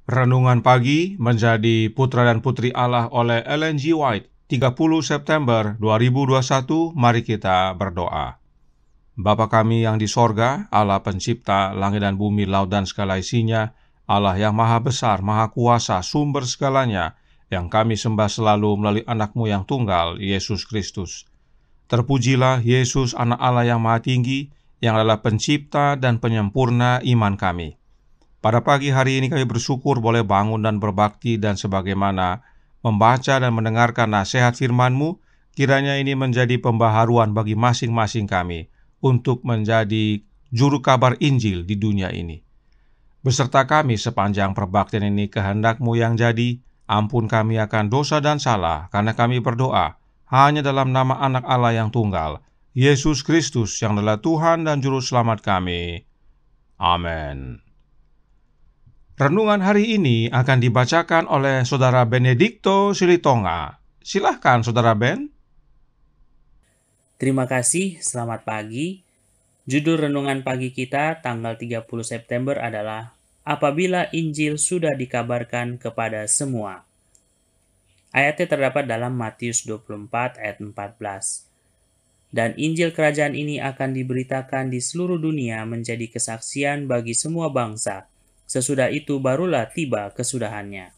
Renungan pagi menjadi Putra dan Putri Allah oleh Ellen G. White, 30 September 2021. Mari kita berdoa. Bapa kami yang di sorga, Allah pencipta langit dan bumi, laut dan segala isinya, Allah yang maha besar, maha kuasa, sumber segalanya, yang kami sembah selalu melalui anak-Mu yang tunggal, Yesus Kristus. Terpujilah Yesus, anak Allah yang maha tinggi, yang adalah pencipta dan penyempurna iman kami. Pada pagi hari ini kami bersyukur boleh bangun dan berbakti, dan sebagaimana membaca dan mendengarkan nasihat firman-Mu, kiranya ini menjadi pembaharuan bagi masing-masing kami untuk menjadi juru kabar Injil di dunia ini. Beserta kami sepanjang perbaktian ini, kehendak-Mu yang jadi. Ampun kami akan dosa dan salah, karena kami berdoa hanya dalam nama anak Allah yang tunggal, Yesus Kristus, yang adalah Tuhan dan Juru Selamat kami. Amin. Renungan hari ini akan dibacakan oleh Saudara Benedikto Silitonga. Silahkan Saudara Ben. Terima kasih, selamat pagi. Judul renungan pagi kita tanggal 30 September adalah Apabila Injil sudah dikabarkan kepada semua. Ayatnya terdapat dalam Matius 24 ayat 14. Dan Injil kerajaan ini akan diberitakan di seluruh dunia menjadi kesaksian bagi semua bangsa. Sesudah itu barulah tiba kesudahannya.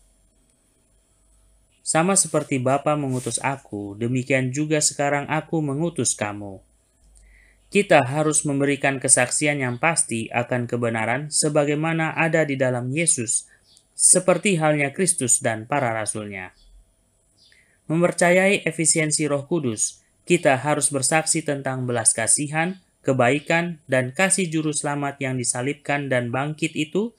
Sama seperti Bapa mengutus aku, demikian juga sekarang aku mengutus kamu. Kita harus memberikan kesaksian yang pasti akan kebenaran sebagaimana ada di dalam Yesus, seperti halnya Kristus dan para rasulnya. Mempercayai efisiensi Roh Kudus, kita harus bersaksi tentang belas kasihan, kebaikan, dan kasih juru selamat yang disalibkan dan bangkit itu,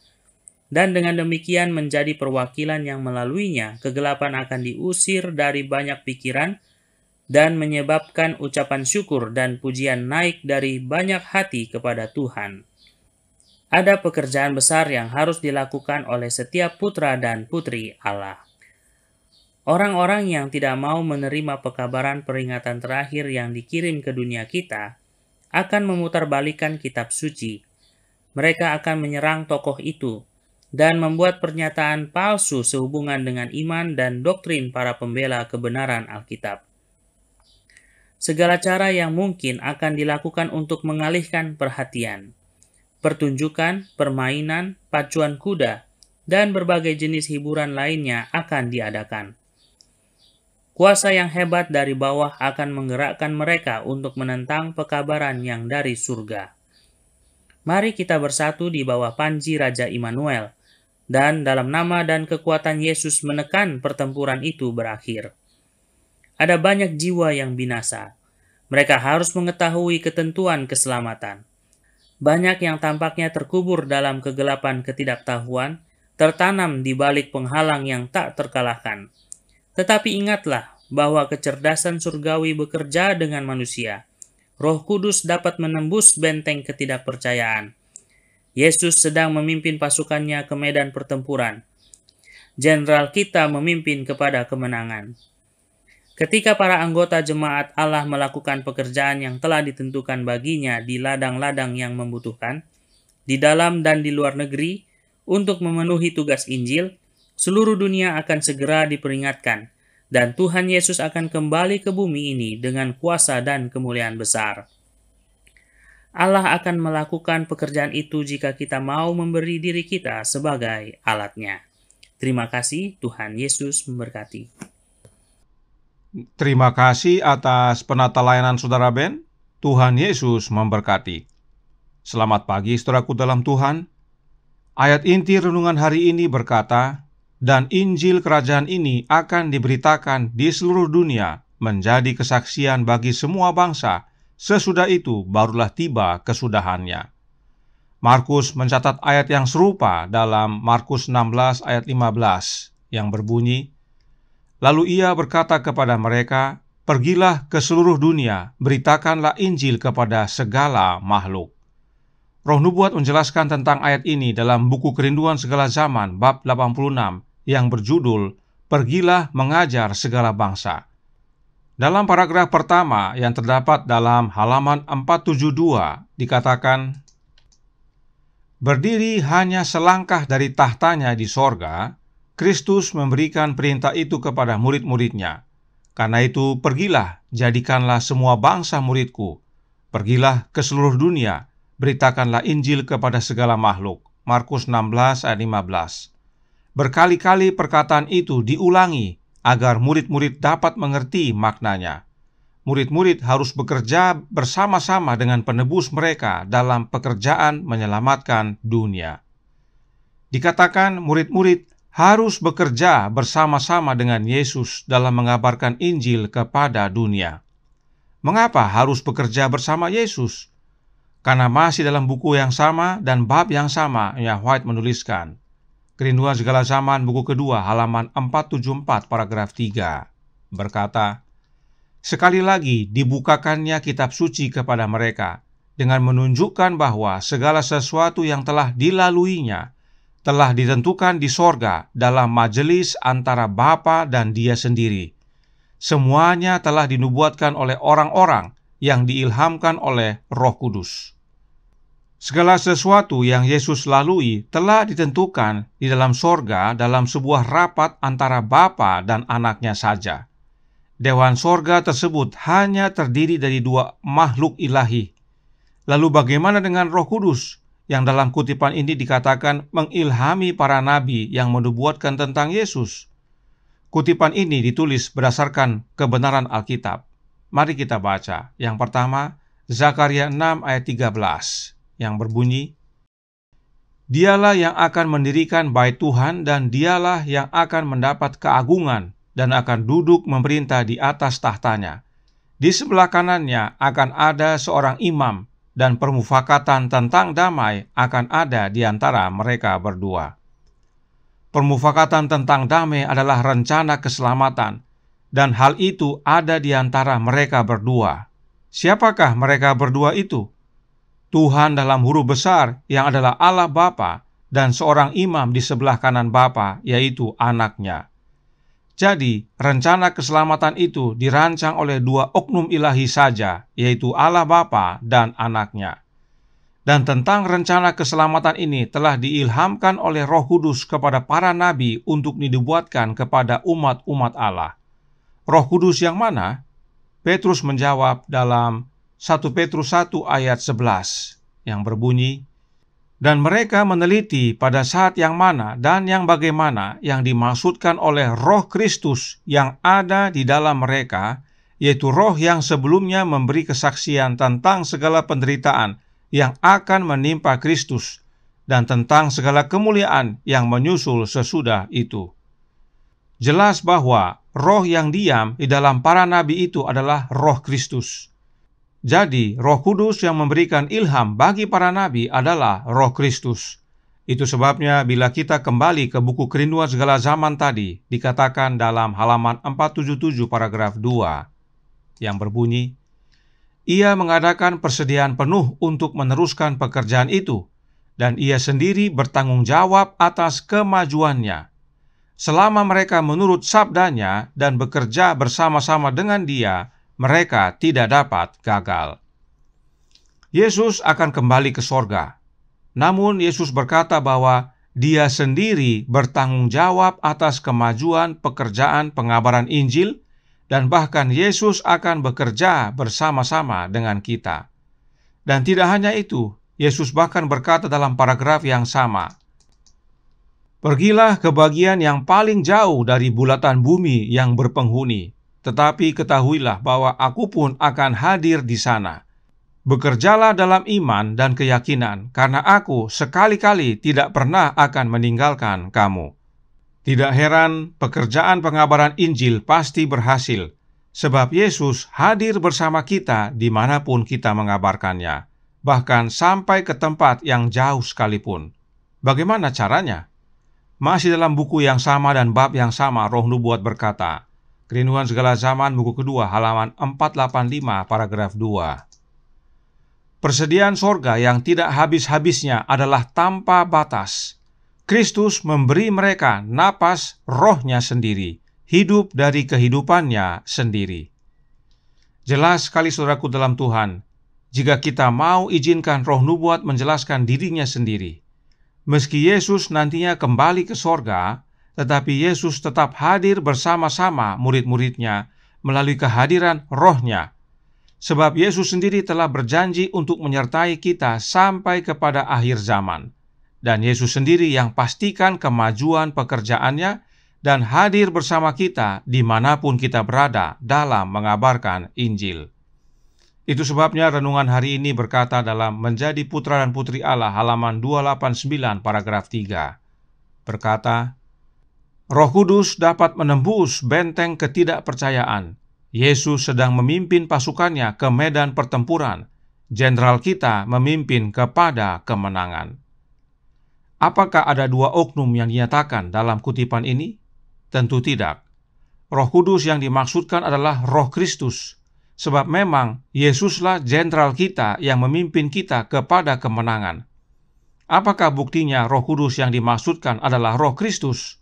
dan dengan demikian menjadi perwakilan yang melaluinya kegelapan akan diusir dari banyak pikiran dan menyebabkan ucapan syukur dan pujian naik dari banyak hati kepada Tuhan. Ada pekerjaan besar yang harus dilakukan oleh setiap putra dan putri Allah. Orang-orang yang tidak mau menerima pekabaran peringatan terakhir yang dikirim ke dunia kita akan memutarbalikkan kitab suci. Mereka akan menyerang tokoh itu dan membuat pernyataan palsu sehubungan dengan iman dan doktrin para pembela kebenaran Alkitab. Segala cara yang mungkin akan dilakukan untuk mengalihkan perhatian. Pertunjukan, permainan, pacuan kuda, dan berbagai jenis hiburan lainnya akan diadakan. Kuasa yang hebat dari bawah akan menggerakkan mereka untuk menentang pekabaran yang dari surga. Mari kita bersatu di bawah panji Raja Immanuel, dan dalam nama dan kekuatan Yesus menekan pertempuran itu berakhir. Ada banyak jiwa yang binasa. Mereka harus mengetahui ketentuan keselamatan. Banyak yang tampaknya terkubur dalam kegelapan ketidaktahuan, tertanam di balik penghalang yang tak terkalahkan. Tetapi ingatlah bahwa kecerdasan surgawi bekerja dengan manusia. Roh Kudus dapat menembus benteng ketidakpercayaan. Yesus sedang memimpin pasukannya ke medan pertempuran. Jenderal kita memimpin kepada kemenangan. Ketika para anggota jemaat Allah melakukan pekerjaan yang telah ditentukan baginya di ladang-ladang yang membutuhkan, di dalam dan di luar negeri, untuk memenuhi tugas Injil, seluruh dunia akan segera diperingatkan, dan Tuhan Yesus akan kembali ke bumi ini dengan kuasa dan kemuliaan besar. Allah akan melakukan pekerjaan itu jika kita mau memberi diri kita sebagai alatnya. Terima kasih, Tuhan Yesus memberkati. Terima kasih atas penata layanan Saudara Ben. Tuhan Yesus memberkati. Selamat pagi saudaraku dalam Tuhan. Ayat inti renungan hari ini berkata, dan Injil kerajaan ini akan diberitakan di seluruh dunia menjadi kesaksian bagi semua bangsa. Sesudah itu barulah tiba kesudahannya. Markus mencatat ayat yang serupa dalam Markus 16 ayat 15 yang berbunyi, lalu ia berkata kepada mereka, pergilah ke seluruh dunia, beritakanlah Injil kepada segala makhluk. Roh Nubuat menjelaskan tentang ayat ini dalam buku Kerinduan Segala Zaman bab 86 yang berjudul Pergilah mengajar segala bangsa. Dalam paragraf pertama yang terdapat dalam halaman 472 dikatakan, Berdiri hanya selangkah dari tahtanya di sorga, Kristus memberikan perintah itu kepada murid-muridnya. Karena itu, pergilah, jadikanlah semua bangsa muridku. Pergilah ke seluruh dunia, beritakanlah Injil kepada segala makhluk. Markus 16 ayat 15. Berkali-kali perkataan itu diulangi agar murid-murid dapat mengerti maknanya. Murid-murid harus bekerja bersama-sama dengan penebus mereka dalam pekerjaan menyelamatkan dunia. Dikatakan murid-murid harus bekerja bersama-sama dengan Yesus dalam mengabarkan Injil kepada dunia. Mengapa harus bekerja bersama Yesus? Karena masih dalam buku yang sama dan bab yang sama, White menuliskan. Kerinduan Segala Zaman, buku kedua, halaman 474, paragraf 3, berkata, sekali lagi dibukakannya kitab suci kepada mereka dengan menunjukkan bahwa segala sesuatu yang telah dilaluinya telah ditentukan di sorga dalam majelis antara Bapa dan Dia sendiri. Semuanya telah dinubuatkan oleh orang-orang yang diilhamkan oleh Roh Kudus. Segala sesuatu yang Yesus lalui telah ditentukan di dalam sorga dalam sebuah rapat antara Bapa dan Anaknya saja. Dewan sorga tersebut hanya terdiri dari dua makhluk ilahi. Lalu bagaimana dengan Roh Kudus yang dalam kutipan ini dikatakan mengilhami para nabi yang menubuatkan tentang Yesus? Kutipan ini ditulis berdasarkan kebenaran Alkitab. Mari kita baca. Yang pertama, Zakaria 6 ayat 13 yang berbunyi, Dialah yang akan mendirikan bait Tuhan dan dialah yang akan mendapat keagungan dan akan duduk memerintah di atas tahtanya. Di sebelah kanannya akan ada seorang imam, dan permufakatan tentang damai akan ada di antara mereka berdua. Permufakatan tentang damai adalah rencana keselamatan, dan hal itu ada di antara mereka berdua. Siapakah mereka berdua itu? Tuhan dalam huruf besar yang adalah Allah Bapa, dan seorang imam di sebelah kanan Bapa, yaitu Anaknya. Jadi, rencana keselamatan itu dirancang oleh dua oknum ilahi saja, yaitu Allah Bapa dan Anaknya. Dan tentang rencana keselamatan ini telah diilhamkan oleh Roh Kudus kepada para nabi untuk dinubuatkan kepada umat-umat Allah. Roh Kudus yang mana? Petrus menjawab dalam 1 Petrus 1 ayat 11 yang berbunyi, dan mereka meneliti pada saat yang mana dan yang bagaimana yang dimaksudkan oleh Roh Kristus yang ada di dalam mereka, yaitu Roh yang sebelumnya memberi kesaksian tentang segala penderitaan yang akan menimpa Kristus dan tentang segala kemuliaan yang menyusul sesudah itu. Jelas bahwa roh yang diam di dalam para nabi itu adalah Roh Kristus. Jadi, Roh Kudus yang memberikan ilham bagi para nabi adalah Roh Kristus. Itu sebabnya bila kita kembali ke buku Kerinduan Segala Zaman tadi, dikatakan dalam halaman 477 paragraf 2, yang berbunyi, Ia mengadakan persediaan penuh untuk meneruskan pekerjaan itu, dan Ia sendiri bertanggung jawab atas kemajuannya. Selama mereka menurut sabdanya dan bekerja bersama-sama dengan Dia, mereka tidak dapat gagal. Yesus akan kembali ke sorga. Namun Yesus berkata bahwa Dia sendiri bertanggung jawab atas kemajuan pekerjaan pengabaran Injil, dan bahkan Yesus akan bekerja bersama-sama dengan kita. Dan tidak hanya itu, Yesus bahkan berkata dalam paragraf yang sama, Pergilah ke bagian yang paling jauh dari bulatan bumi yang berpenghuni, tetapi ketahuilah bahwa aku pun akan hadir di sana. Bekerjalah dalam iman dan keyakinan, karena aku sekali-kali tidak pernah akan meninggalkan kamu. Tidak heran pekerjaan pengabaran Injil pasti berhasil, sebab Yesus hadir bersama kita dimanapun kita mengabarkannya, bahkan sampai ke tempat yang jauh sekalipun. Bagaimana caranya? Masih dalam buku yang sama dan bab yang sama, Roh Nubuat berkata, Kerinduan Segala Zaman, buku kedua, halaman 485, paragraf 2. Persediaan sorga yang tidak habis-habisnya adalah tanpa batas. Kristus memberi mereka napas rohnya sendiri, hidup dari kehidupannya sendiri. Jelas sekali saudaraku dalam Tuhan, jika kita mau izinkan Roh Nubuat menjelaskan dirinya sendiri, Meski Yesus nantinya kembali ke sorga, tetapi Yesus tetap hadir bersama-sama murid-muridnya melalui kehadiran Roh-Nya. Sebab Yesus sendiri telah berjanji untuk menyertai kita sampai kepada akhir zaman. Dan Yesus sendiri yang pastikan kemajuan pekerjaannya dan hadir bersama kita dimanapun kita berada dalam mengabarkan Injil. Itu sebabnya renungan hari ini berkata dalam Menjadi Putra dan Putri Allah halaman 289 paragraf 3. Berkata, Roh Kudus dapat menembus benteng ketidakpercayaan. Yesus sedang memimpin pasukannya ke medan pertempuran. Jenderal kita memimpin kepada kemenangan. Apakah ada dua oknum yang dinyatakan dalam kutipan ini? Tentu tidak. Roh Kudus yang dimaksudkan adalah Roh Kristus. Sebab memang Yesuslah jenderal kita yang memimpin kita kepada kemenangan. Apakah buktinya Roh Kudus yang dimaksudkan adalah Roh Kristus?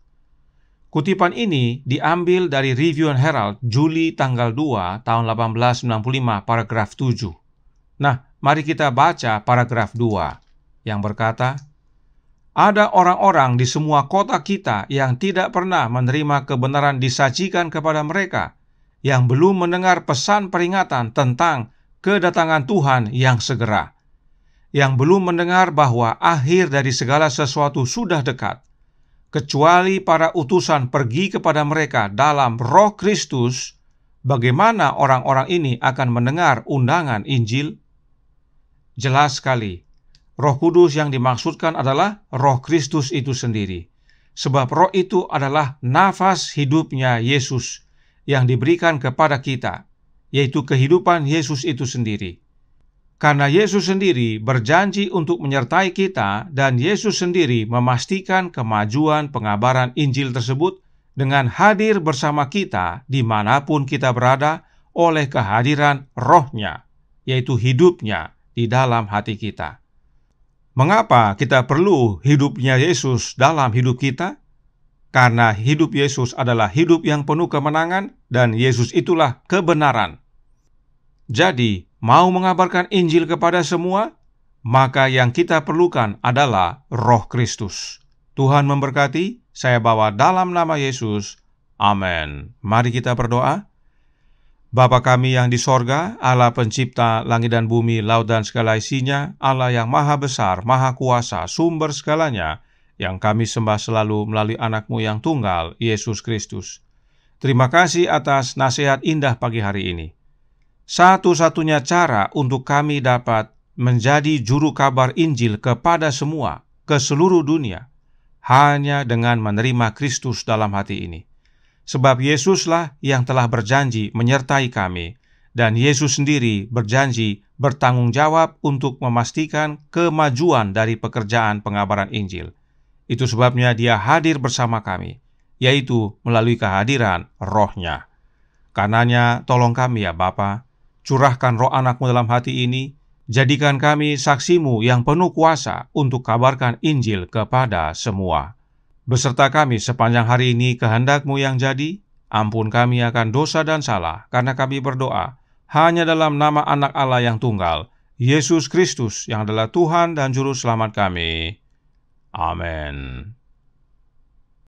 Kutipan ini diambil dari Review and Herald Juli tanggal 2 tahun 1895 paragraf 7. Nah, mari kita baca paragraf 2 yang berkata, ada orang-orang di semua kota kita yang tidak pernah menerima kebenaran disajikan kepada mereka, yang belum mendengar pesan peringatan tentang kedatangan Tuhan yang segera, yang belum mendengar bahwa akhir dari segala sesuatu sudah dekat, kecuali para utusan pergi kepada mereka dalam Roh Kristus. Bagaimana orang-orang ini akan mendengar undangan Injil? Jelas sekali, Roh Kudus yang dimaksudkan adalah Roh Kristus itu sendiri, sebab Roh itu adalah nafas hidupnya Yesus yang diberikan kepada kita, yaitu kehidupan Yesus itu sendiri. Karena Yesus sendiri berjanji untuk menyertai kita, dan Yesus sendiri memastikan kemajuan pengabaran Injil tersebut dengan hadir bersama kita dimanapun kita berada oleh kehadiran Roh-Nya, yaitu hidupnya di dalam hati kita. Mengapa kita perlu hidupnya Yesus dalam hidup kita? Karena hidup Yesus adalah hidup yang penuh kemenangan, dan Yesus itulah kebenaran. Jadi, mau mengabarkan Injil kepada semua, maka yang kita perlukan adalah Roh Kristus. Tuhan memberkati, saya bawa dalam nama Yesus. Amin. Mari kita berdoa. Bapa kami yang di sorga, Allah pencipta langit dan bumi, laut dan segala isinya, Allah yang maha besar, maha kuasa, sumber segalanya, yang kami sembah selalu melalui anak-Mu yang tunggal, Yesus Kristus. Terima kasih atas nasihat indah pagi hari ini. Satu-satunya cara untuk kami dapat menjadi juru kabar Injil kepada semua, ke seluruh dunia, hanya dengan menerima Kristus dalam hati ini. Sebab Yesuslah yang telah berjanji menyertai kami, dan Yesus sendiri berjanji bertanggung jawab untuk memastikan kemajuan dari pekerjaan pengabaran Injil. Itu sebabnya Dia hadir bersama kami, yaitu melalui kehadiran Roh-Nya. Karenanya, tolong kami ya Bapa, curahkan Roh anak-Mu dalam hati ini, jadikan kami saksi-Mu yang penuh kuasa untuk kabarkan Injil kepada semua. Beserta kami sepanjang hari ini kehendak-Mu yang jadi, ampun kami akan dosa dan salah, karena kami berdoa hanya dalam nama Anak Allah yang tunggal, Yesus Kristus yang adalah Tuhan dan Juru Selamat kami. Amin.